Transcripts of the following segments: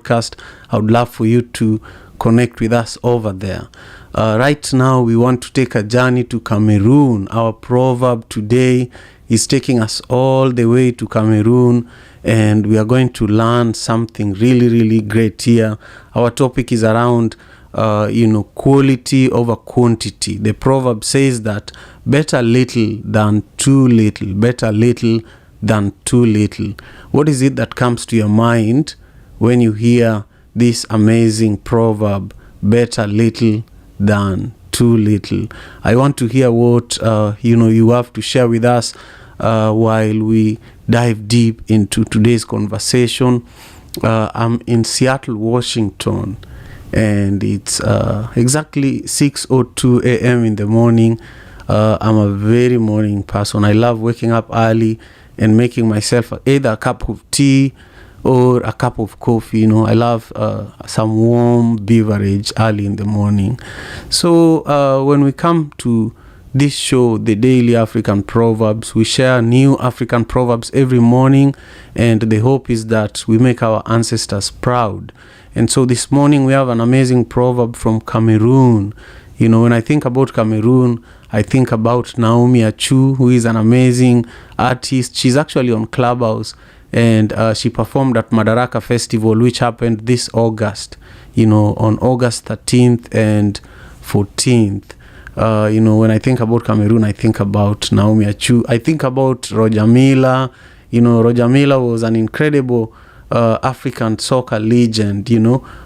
AFIAPodcast. I would love for you to connect with us over there. Right now, we want to take a journey to Cameroon. Our proverb today is taking us all the way to Cameroon, and we are going to learn something really, really great here. Our topic is around quality over quantity. The proverb says that better little than too little, better little than too little. What is it that comes to your mind when you hear this amazing proverb, better little than too little? I want to hear what you have to share with us while we dive deep into today's conversation. I'm in Seattle, Washington, and it's exactly 6:02 a.m. in the morning. I'm a very morning person. I love waking up early and making myself either a cup of tea or a cup of coffee. I love some warm beverage early in the morning. So when we come to this show, the Daily African Proverbs, we share new African proverbs every morning, and the hope is that we make our ancestors proud. And so this morning we have an amazing proverb from Cameroon. When I think about Cameroon, I think about Naomi Achu, who is an amazing artist. She's actually on Clubhouse, and she performed at Madaraka Festival, which happened this August, on August 13th and 14th. When I think about Cameroon, I think about Naomi Achu. I think about Roger Miller. Roger Miller was an incredible African soccer legend,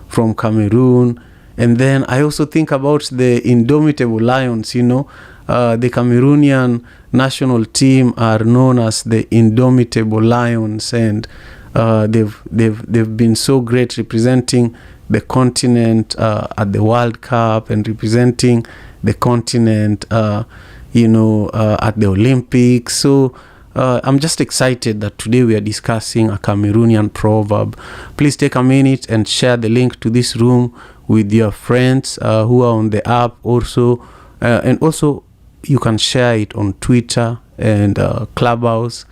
from Cameroon. And then I also think about the indomitable lions. The Cameroonian national team are known as the indomitable lions, and they've been so great representing the continent at the World Cup and representing the continent at the Olympics. So I'm just excited that today we are discussing a Cameroonian proverb. Please take a minute and share the link to this room with your friends who are on the app also, and also you can share it on Twitter and Clubhouse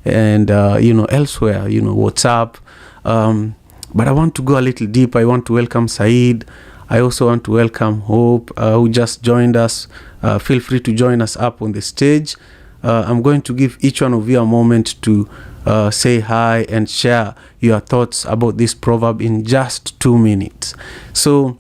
and elsewhere, WhatsApp. But I want to go a little deeper. I want to welcome Said. I also want to welcome Hope, who just joined us. Feel free to join us up on the stage. I'm going to give each one of you a moment to say hi and share your thoughts about this proverb in just 2 minutes. So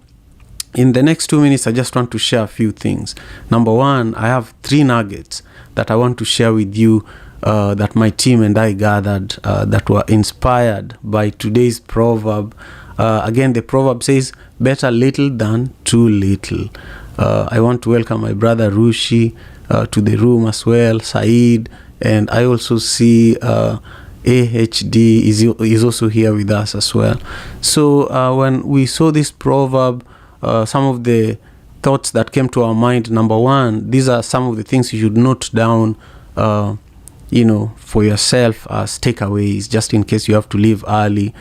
in the next 2 minutes, I just want to share a few things. Number one, I have 3 nuggets that I want to share with you that my team and I gathered that were inspired by today's proverb. Again, the proverb says, better little than too little. I want to welcome my brother Rushi to the room as well, Said, and I also see AHD is also here with us as well. So when we saw this proverb, some of the thoughts that came to our mind. Number one, these are some of the things you should note down for yourself as takeaways, just in case you have to leave early.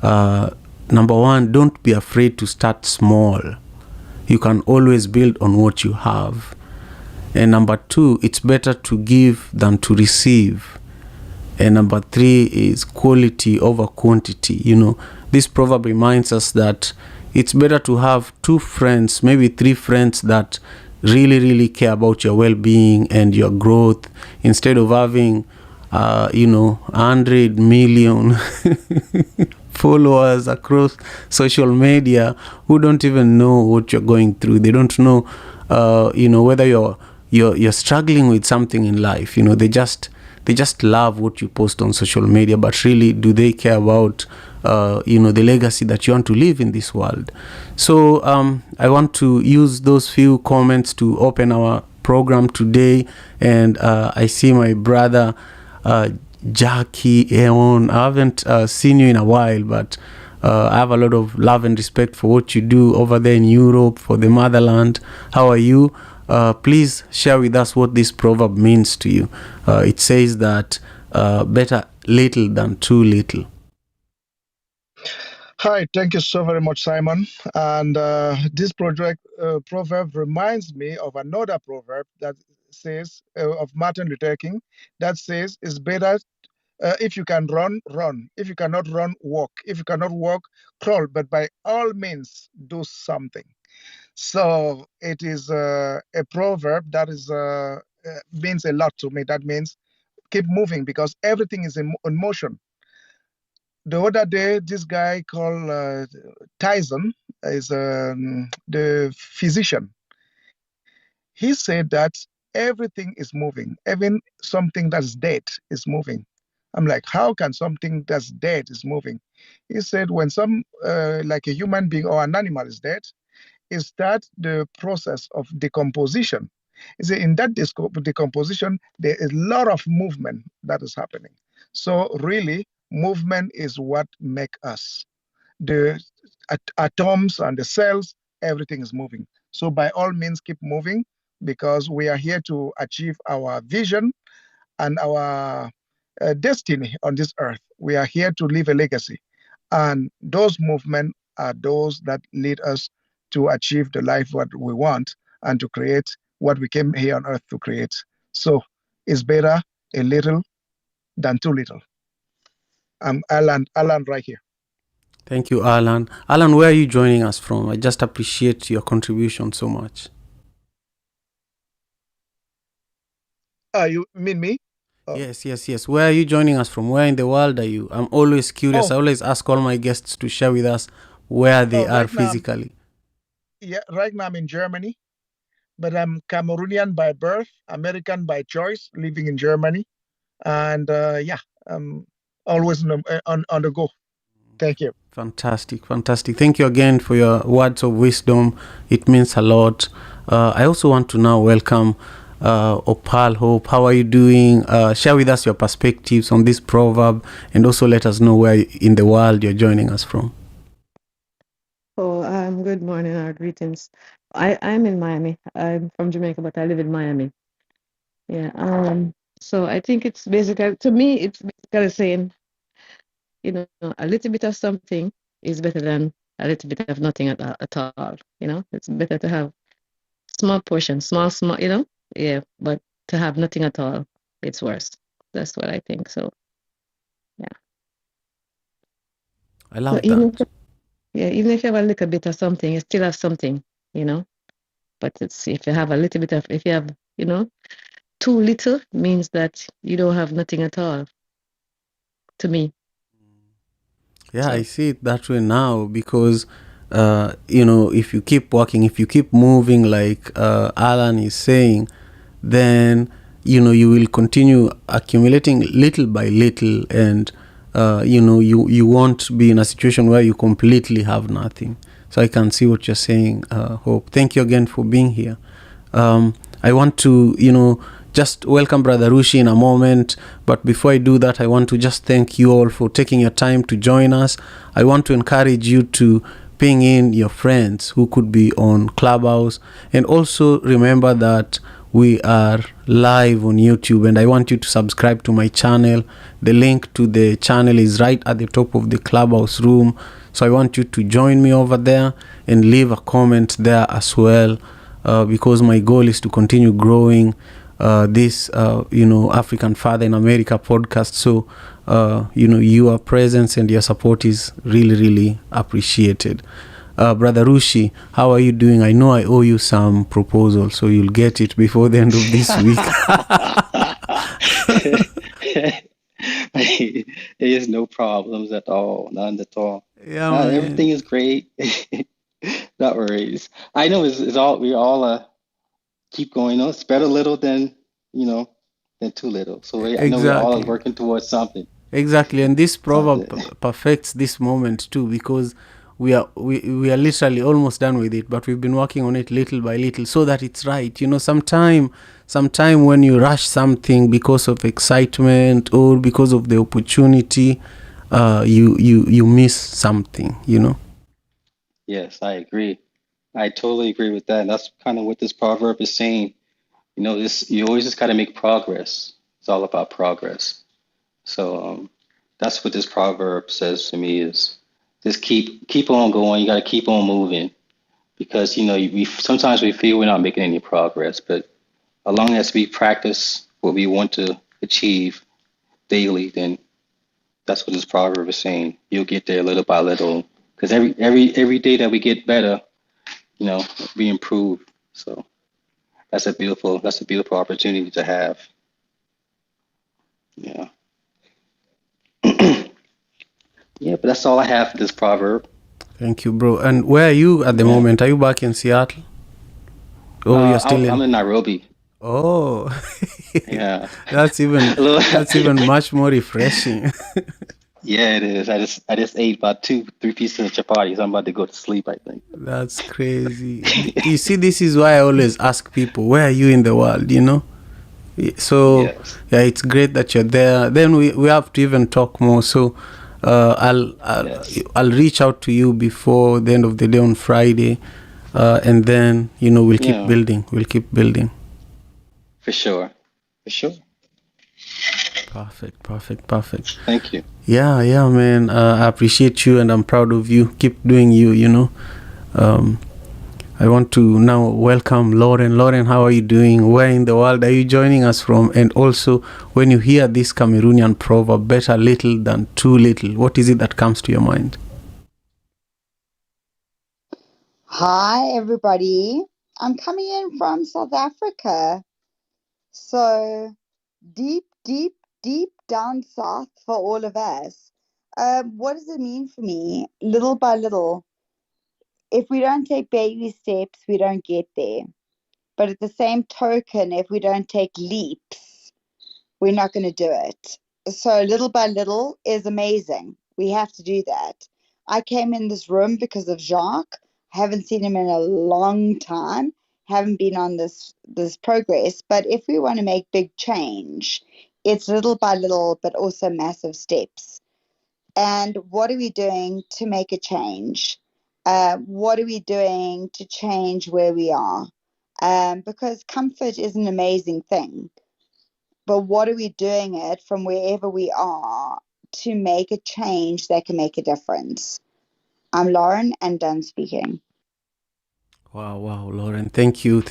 Number one, don't be afraid to start small. You can always build on what you have. And number two, it's better to give than to receive. And number 3 is quality over quantity. This proverb reminds us that it's better to have 2 friends, maybe 3 friends that really, really care about your well-being and your growth, instead of having, 100 million followers across social media who don't even know what you're going through. They don't know, whether you're struggling with something in life. They just love what you post on social media, but really, do they care about the legacy that you want to live in this world? So I want to use those few comments to open our program today. And I see my brother Jackie Eon. I haven't seen you in a while, but I have a lot of love and respect for what you do over there in Europe, for the motherland. How are you? Please share with us what this proverb means to you. It says that better little than too little. Hi, thank you so very much, Simon. And this proverb reminds me of another proverb that says, of Martin Luther King, that says, it's better If you can run, run. If you cannot run, walk. If you cannot walk, crawl. But by all means, do something. So it is a proverb that is means a lot to me. That means keep moving because everything is in motion. The other day, this guy called Tyson is the physician. He said that everything is moving, even something that's dead is moving. I'm like, how can something that's dead is moving? He said, when some, like a human being or an animal is dead, is that the process of decomposition. He said, in that decomposition, there is a lot of movement that is happening. So really, movement is what make us. The atoms and the cells, everything is moving. So by all means, keep moving because we are here to achieve our vision and our destiny on this earth. We are here to leave a legacy. And those movements are those that lead us to achieve the life what we want and to create what we came here on earth to create. So it's better a little than too little. I'm Alan right here. Thank you, Alan. Alan, where are you joining us from? I just appreciate your contribution so much. You mean me? Yes. Where are you joining us from? Where in the world are you? I'm always curious. Oh, I always ask all my guests to share with us where they are right now, physically. right now I'm in Germany, but I'm Cameroonian by birth, American by choice, living in Germany, and I'm always on the go. Thank you. Fantastic. Thank you again for your words of wisdom. It means a lot. I also want to now welcome Opal Hope. How are you doing? Share with us your perspectives on this proverb and also let us know where in the world you're joining us from. Oh, good morning or greetings. I'm in Miami. I'm from Jamaica, but I live in Miami. Yeah. So I think it's basically, to me, it's basically saying, a little bit of something is better than a little bit of nothing at all. It's better to have small portion, small, yeah, but to have nothing at all, it's worse. That's what I think. So, yeah. I So love that. even if you have a little bit of something, you still have something, you know. But it's if you have a little bit of, if you have, too little means that you don't have nothing at all, to me. Yeah, I So, see it that way now because, if you keep working, if you keep moving, like Alan is saying, then, you will continue accumulating little by little and, you won't be in a situation where you completely have nothing. So I can see what you're saying, Hope. Thank you again for being here. I want to, just welcome Brother Rushi in a moment. But before I do that, I want to just thank you all for taking your time to join us. I want to encourage you to ping in your friends who could be on Clubhouse. And also remember that we are live on YouTube, and I want you to subscribe to my channel. The link to the channel is right at the top of the Clubhouse room. So I want you to join me over there and leave a comment there as well, because my goal is to continue growing this, African Father in America podcast. So, your presence and your support is really, really appreciated. Brother Rushi, how are you doing? I know I owe you some proposal, so you'll get it before the end of this week. There is no problems at all, none at all. Yeah, man. Everything is great. Not worries. I know it's all we all keep going. It's better little than you know than too little. So I know we all are Exactly. working towards something. Exactly, and this proverb Something. perfects this moment too, because we are literally almost done with it, but we've been working on it little by little so that it's right. Sometime when you rush something because of excitement or because of the opportunity, you miss something. Yes, I agree. I totally agree with that. And that's kind of what this proverb is saying. This you always just got to make progress. It's all about progress. So that's what this proverb says to me is just keep on going. You got to keep on moving because we sometimes we feel we're not making any progress, but as long as we practice what we want to achieve daily, then That's what this proverb is saying. You'll get there little by little, because every day that we get better, we improve. So that's a beautiful opportunity to have. Yeah. Yeah, but that's all I have for this proverb. Thank you, bro. And where are you at the moment? Are you back in Seattle? Oh, you're still I'm in Nairobi. Oh, Yeah. that's even much more refreshing. Yeah, it is. I just ate about 3 pieces of chapati, so I'm about to go to sleep, I think. That's crazy. You see, this is why I always ask people, where are you in the world, So, Yes. yeah, it's great that you're there. Then we have to even talk more. So, Yes. I'll reach out to you before the end of the day on Friday, and then we'll keep Yeah, building. We'll keep building. for sure. For sure. Perfect. Thank you. Yeah, man. I appreciate you, and I'm proud of you. Keep doing you. I want to now welcome Lauren. Lauren, how are you doing? Where in the world are you joining us from? And also, when you hear this Cameroonian proverb, better little than too little, what is it that comes to your mind? Hi, everybody. I'm coming in from South Africa. So deep, deep, deep down south for all of us. What does it mean for me? Little by little. If we don't take baby steps, we don't get there. But at the same token, if we don't take leaps, we're not going to do it. So little by little is amazing. We have to do that. I came in this room because of Jacques. Haven't seen him in a long time. Haven't been on this progress. But if we want to make big change, it's little by little, but also massive steps. And what are we doing to make a change? What are we doing to change where we are? Because comfort is an amazing thing. But what are we doing it from wherever we are to make a change that can make a difference? I'm Lauren and done speaking. Wow, Lauren. Thank you.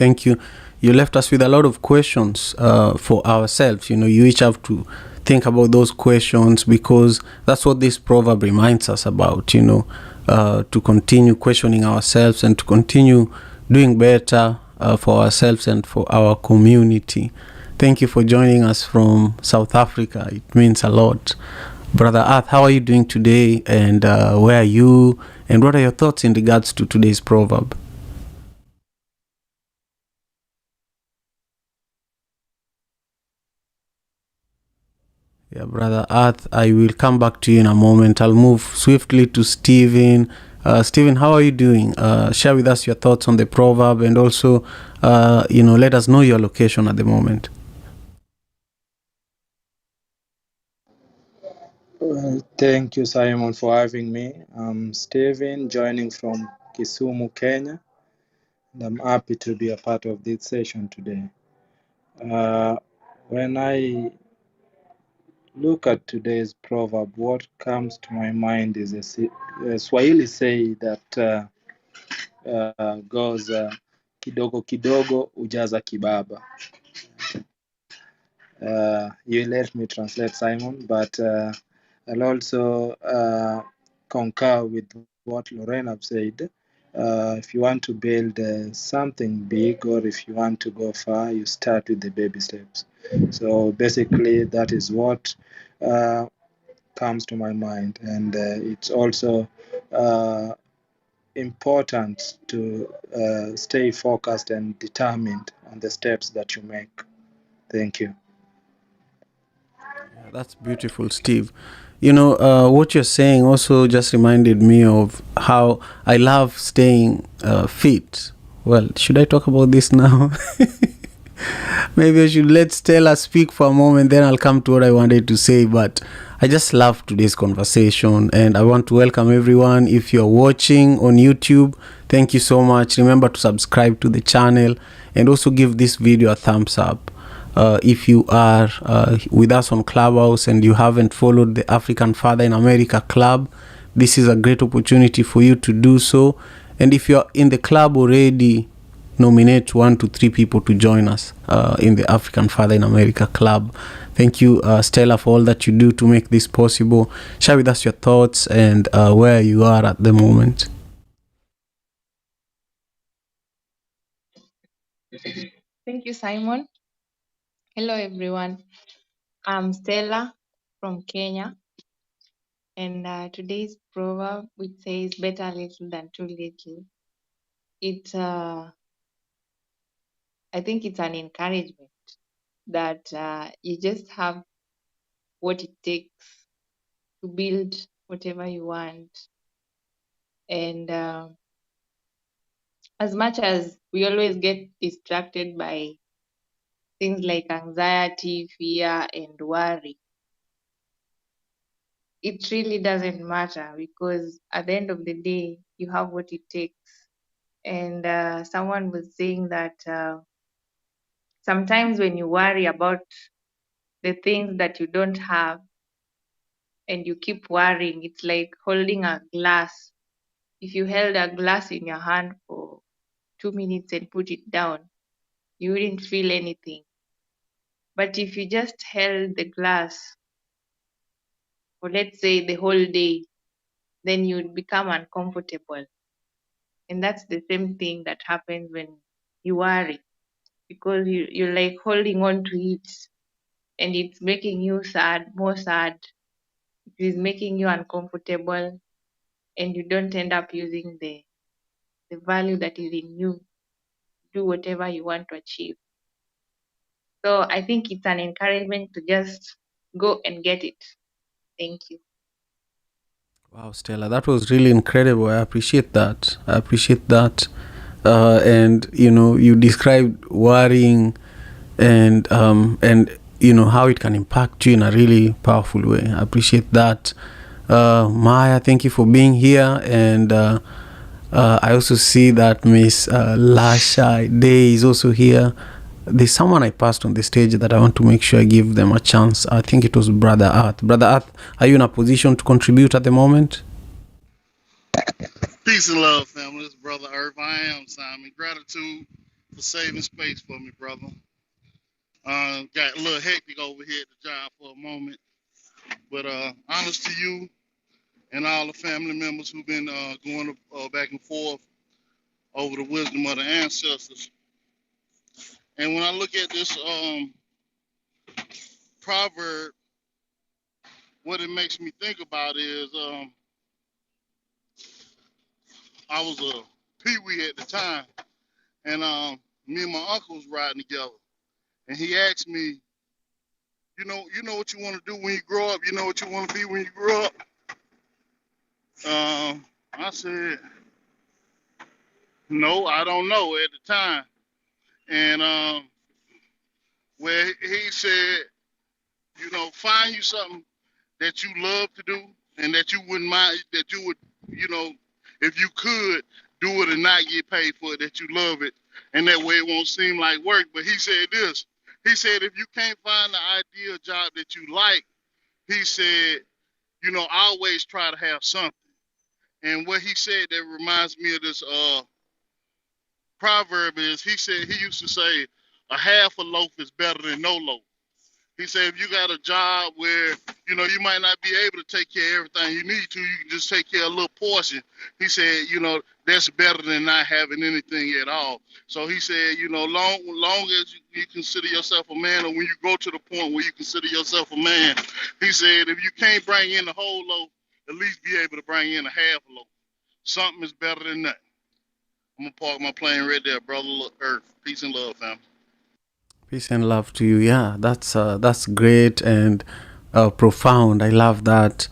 You left us with a lot of questions for ourselves. You each have to think about those questions, because that's what this proverb reminds us about, to continue questioning ourselves and to continue doing better for ourselves and for our community. Thank you for joining us from South Africa. It means a lot. Brother Earth, how are you doing today? And where are you? And what are your thoughts in regards to today's proverb? Yeah, Brother Earth, I will come back to you in a moment. I'll move swiftly to Stephen. Stephen, how are you doing? Share with us your thoughts on the proverb, and also, let us know your location at the moment. Well, thank you, Simon, for having me. I'm Stephen, joining from Kisumu, Kenya, and I'm happy to be a part of this session today. When I look at today's proverb, what comes to my mind is a Swahili say that goes kidogo kidogo ujaza kibaba. You let me translate, Simon, but I'll also concur with what Lorraine have said. If you want to build something big, or if you want to go far, you start with the baby steps. So basically, that is what comes to my mind, and it's also important to stay focused and determined on the steps that you make. Thank you. Yeah, that's beautiful, Steve. What you're saying also just reminded me of how I love staying fit. Well, should I talk about this now? Maybe I should let Stella speak for a moment, then I'll come to what I wanted to say. But I just love today's conversation, and I want to welcome everyone. If you're watching on YouTube, thank you so much. Remember to subscribe to the channel, and also give this video a thumbs up. If you are with us on Clubhouse and you haven't followed the African Father in America Club, this is a great opportunity for you to do so. And if you're in the club already, nominate 1 to 3 people to join us in the African Father in America Club. Thank you, Stella, for all that you do to make this possible. Share with us your thoughts and where you are at the moment. Thank you, Simon. Hello, everyone. I'm Stella from Kenya, and today's proverb, which says, "Better little than too little." I think it's an encouragement that you just have what it takes to build whatever you want, and as much as we always get distracted by things like anxiety, fear, and worry, it really doesn't matter, because at the end of the day, you have what it takes. And someone was saying that sometimes when you worry about the things that you don't have and you keep worrying, it's like holding a glass. If you held a glass in your hand for 2 minutes and put it down, you wouldn't feel anything. But if you just held the glass for, let's say, the whole day, then you'd become uncomfortable. And that's the same thing that happens when you worry, because you're like holding on to it, and it's making you sad, more sad. It is making you uncomfortable, and you don't end up using the value that is in you, do whatever you want to achieve. So I think it's an encouragement to just go and get it. Thank you. Wow, Stella, that was really incredible. I appreciate that. And you described worrying and how it can impact you in a really powerful way. I appreciate that. Maya, thank you for being here, and I also see that Miss Lasha Day is also here. There's someone I passed on the stage that I want to make sure I give them a chance. I think it was Brother Earth. Brother Earth, are you in a position to contribute at the moment? Peace and love, family. This is Brother Earth. I am Simon. Gratitude for saving space for me, brother. Got a little hectic over here at the job for a moment, but honest to you and all the family members who've been going back and forth over the wisdom of the ancestors. And when I look at this proverb, what it makes me think about is I was a peewee at the time, and me and my uncle was riding together, and he asked me, you know what you want to do when you grow up? You know what you want to be when you grow up? I said, no, I don't know at the time. And where he said, find you something that you love to do and that you wouldn't mind, that you would, if you could do it and not get paid for it, that you love it, and that way it won't seem like work. But he said this. He said, if you can't find the ideal job that you like, he said, always try to have something. And what he said that reminds me of this proverb is, he said, he used to say, a half a loaf is better than no loaf. He said, if you got a job where, you might not be able to take care of everything you need to, you can just take care of a little portion. He said, that's better than not having anything at all. So he said, long as you consider yourself a man, or when you go to the point where you consider yourself a man, he said, if you can't bring in the whole loaf, at least be able to bring in a half a loaf. Something is better than nothing. I'm going to park my plane right there, brother Earth. Peace and love, fam. Peace and love to you. Yeah, that's great and profound. I love that.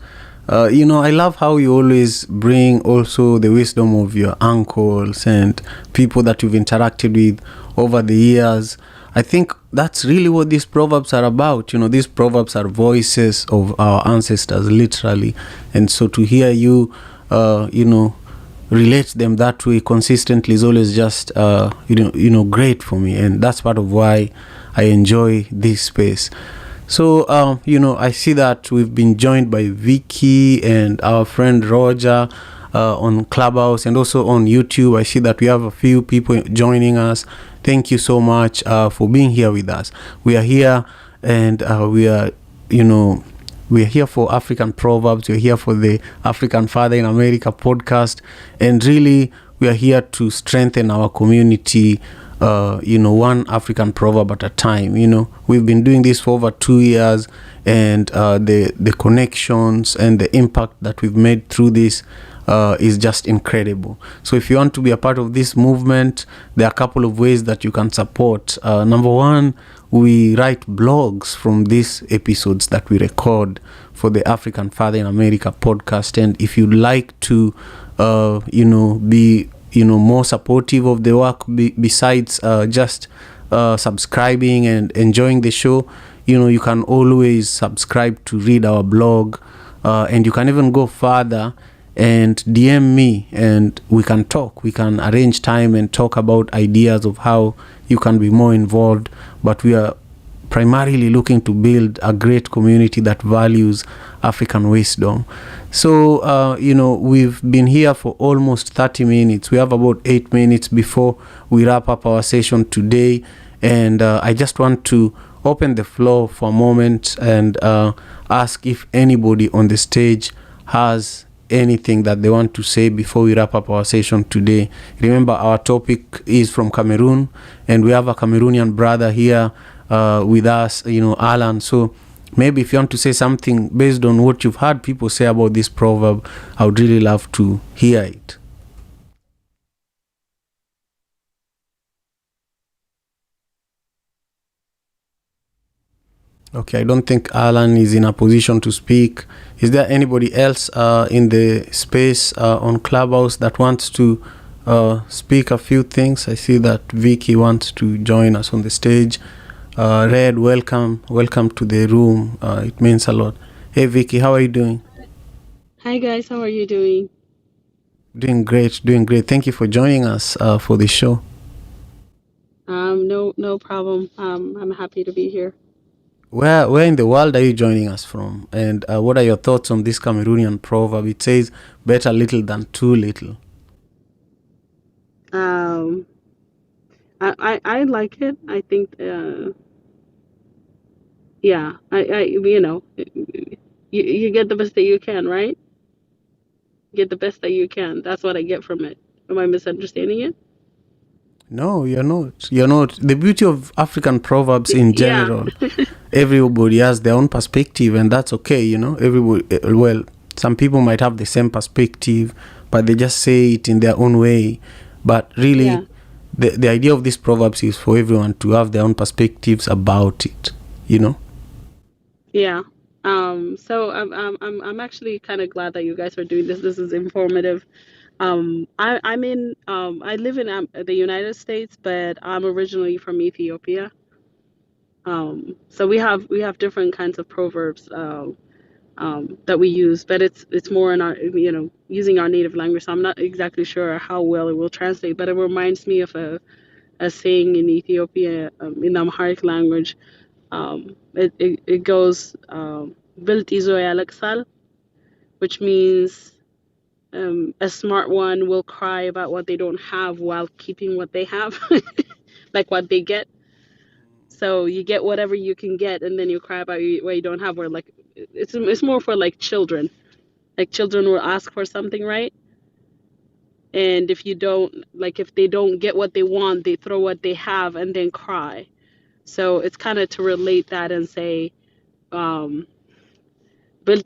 I love how you always bring also the wisdom of your uncles and people that you've interacted with over the years. I think that's really what these proverbs are about. These proverbs are voices of our ancestors, literally. And so to hear you, relate them that way consistently is always just great for me, and that's part of why I enjoy this space. So I see that we've been joined by Vicky and our friend Roger. on Clubhouse and also on YouTube. I see that we have a few people joining us. Thank you so much for being here with us. We are here and we are here for African Proverbs. We're here for the African Father in America podcast. And really, we are here to strengthen our community, one African proverb at a time. We've been doing this for over 2 years, and the connections and the impact that we've made through this is just incredible. So if you want to be a part of this movement, there are a couple of ways that you can support. Number one, we write blogs from these episodes that we record for the African Father in America podcast. And if you'd like to, be, more supportive of the work besides just subscribing and enjoying the show, you can always subscribe to read our blog, and you can even go further and DM me and we can talk. We can arrange time and talk about ideas of how you can be more involved. But we are primarily looking to build a great community that values African wisdom. So, we've been here for almost 30 minutes. We have about 8 minutes before we wrap up our session today. And I just want to open the floor for a moment and ask if anybody on the stage has anything that they want to say before we wrap up our session today. Remember, our topic is from Cameroon, and we have a Cameroonian brother here with us, Alan. So maybe if you want to say something based on what you've heard people say about this proverb, I would really love to hear it. Okay, I don't think Alan is in a position to speak. Is there anybody else in the space on Clubhouse that wants to speak a few things? I see that Vicky wants to join us on the stage. Red, welcome to the room. It means a lot. Hey Vicky, how are you doing? Hi guys, how are you doing? Doing great. Thank you for joining us for the show. No problem. I'm happy to be here. Where in the world are you joining us from? And what are your thoughts on this Cameroonian proverb? It says, better little than too little. I like it. I think, you get the best that you can, right? Get the best that you can. That's what I get from it. Am I misunderstanding it? No, you're not. The beauty of African proverbs in general, everybody has their own perspective, and that's okay, Everybody, some people might have the same perspective, but they just say it in their own way. But really, the idea of these proverbs is for everyone to have their own perspectives about it, Yeah. So I'm actually kind of glad that you guys are doing this. This is informative. I live in the United States, but I'm originally from Ethiopia. So we have different kinds of proverbs that we use, but it's more in our using our native language. So I'm not exactly sure how well it will translate, but it reminds me of a saying in Ethiopia in the Amharic language. It goes "Bilt izo yalaksal," which means a smart one will cry about what they don't have while keeping what they have, like what they get. So you get whatever you can get, and then you cry about what you don't have. Or like it's more for like children. Like children will ask for something, right? And if they don't get what they want, they throw what they have and then cry. So it's kind of to relate that and say, like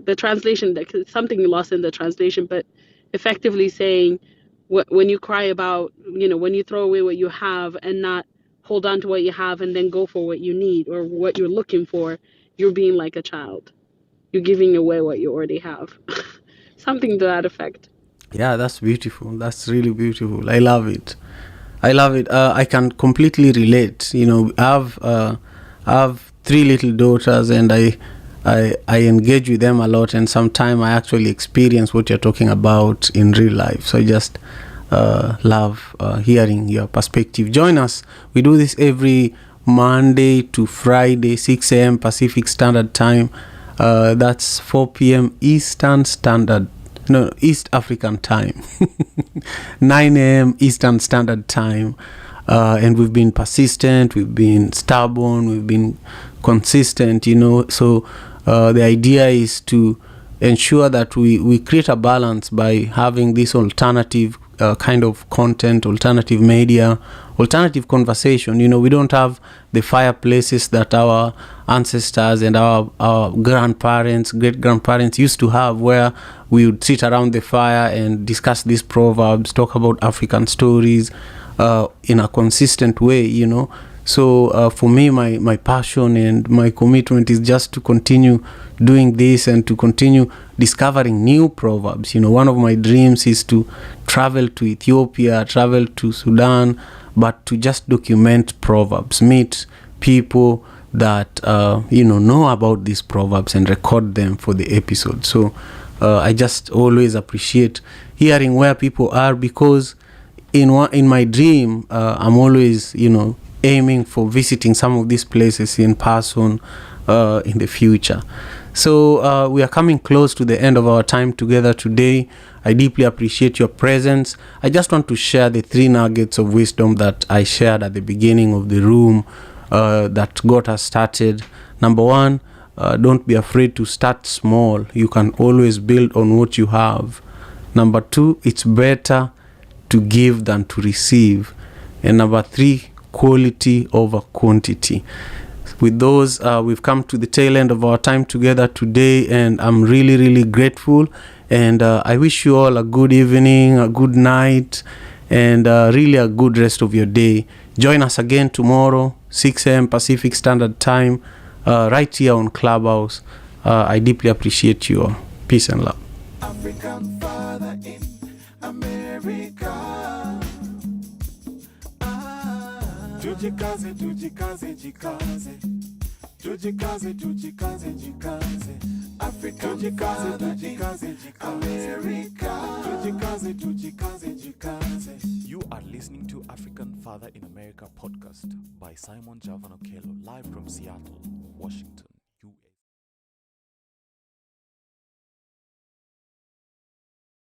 the translation, like something lost in the translation, but effectively saying when you cry about, when you throw away what you have and not hold on to what you have and then go for what you need or what you're looking for, you're being like a child. You're giving away what you already have. Something to that effect. Yeah, that's beautiful. That's really beautiful. I love it. I can completely relate. I have 3 little daughters, and I engage with them a lot, and sometimes I actually experience what you're talking about in real life. So I just love hearing your perspective. Join us. We do this every Monday to Friday, 6 a.m. Pacific Standard Time. That's 4 p.m. Eastern Standard no, East African time, 9 a.m. Eastern Standard Time. And we've been persistent, we've been stubborn, we've been consistent, So the idea is to ensure that we create a balance by having this alternative kind of content, alternative media, alternative conversation. We don't have the fireplaces that our ancestors and our grandparents, great-grandparents used to have, where we would sit around the fire and discuss these proverbs, talk about African stories in a consistent way, So for me, my passion and my commitment is just to continue doing this and to continue discovering new proverbs. One of my dreams is to travel to Ethiopia, travel to Sudan, but to just document proverbs, meet people that know about these proverbs and record them for the episode. So I just always appreciate hearing where people are, because in my dream, I'm always aiming for visiting some of these places in person in the future. So we are coming close to the end of our time together today. I deeply appreciate your presence. I just want to share the 3 nuggets of wisdom that I shared at the beginning of the room that got us started. Number 1, don't be afraid to start small. You can always build on what you have. Number 2, it's better to give than to receive. And number 3, quality over quantity. With those, we've come to the tail end of our time together today, and I'm really, really grateful. And I wish you all a good evening, a good night, and really a good rest of your day. Join us again tomorrow, 6 a.m. Pacific Standard Time, right here on Clubhouse. I deeply appreciate you all. Peace and love. African father in America. Tujikaze, tujikaze, jikaze. Tujikaze, tujikaze, jikaze. African father in America. Tujikaze, tujikaze, jikaze. You are listening to African Father in America podcast by Simon Javanokelo, live from Seattle, Washington.